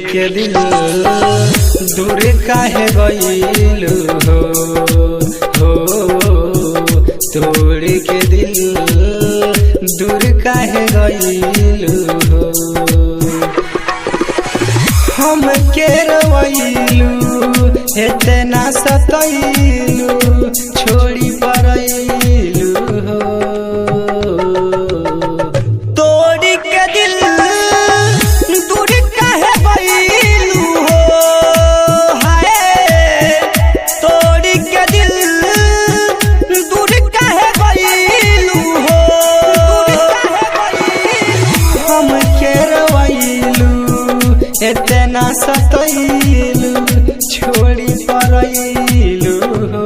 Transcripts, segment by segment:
के दिल दूर काहे गइलू हो तोड़ के दिल दूर काहे गइलू हो हम के रवैलू इतना सतैलू छोड़ी परैलू हो तोड़ के दिल दूर काहे गइलू हो हाय तोड़ के दिल दूर काहे गइलू हो हम के रवैलू इतना सतैलू छोड़ी परैलू हो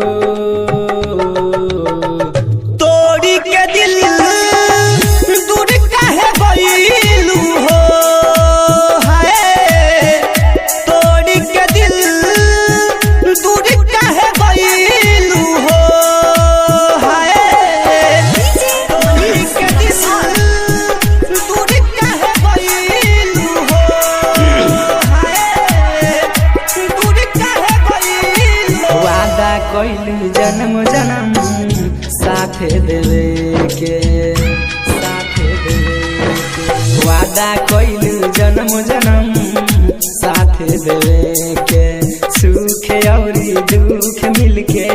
तोड़ी के दिल दूर काहे गइलू हो हाय तोड़ी के दिल दूर काहे गइलू हो हाय तोड़ी के दिल दूर काहे गइलू हो वादा कइलू जन्म जन्म साथे देवे के वादा कइलू जन्म जन्म साथे देवे के सुख औरी दुख मिलके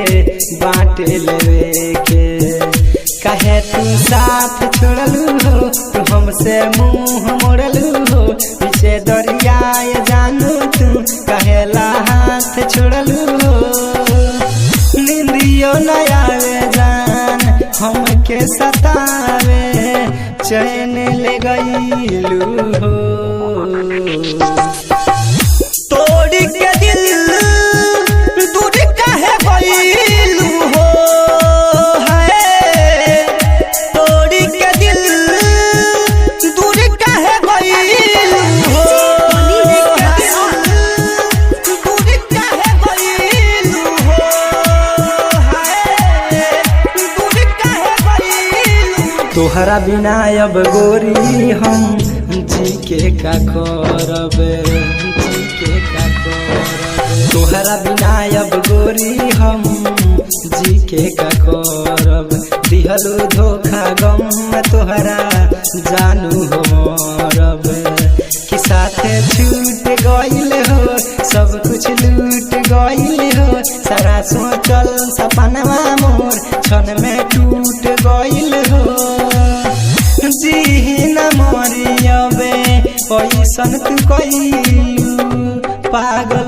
बांट लेवे के कहे तू साथ छोड़लू हो तू हमसे मुंह मोड़लू हो पीछे दरियाए जानू तू कहेला हाथ छोड़लू हो नींदियो न आवे जान हमके सतावे चैन ले गइलू हो तोड़ के दिल दूर काहे गइलू हो हाय तोड़ के दिल दूर काहे गइलू हो दूर काहे गइलू हो हाय दूर काहे गइलू तोहरा बिना अब गोरी हम जी के का करब तोहरा बिना अब गोरी हम जी के का करब दिहलू धोखा गम तोहरा जानू हो मरब कि साथे छूट गइल हो सब कुछ लूट गइल हो सारा सोचल सपनवा मोर क्षण में टूट गइल हो जी न मरियबे पैसन तू कइलू पागल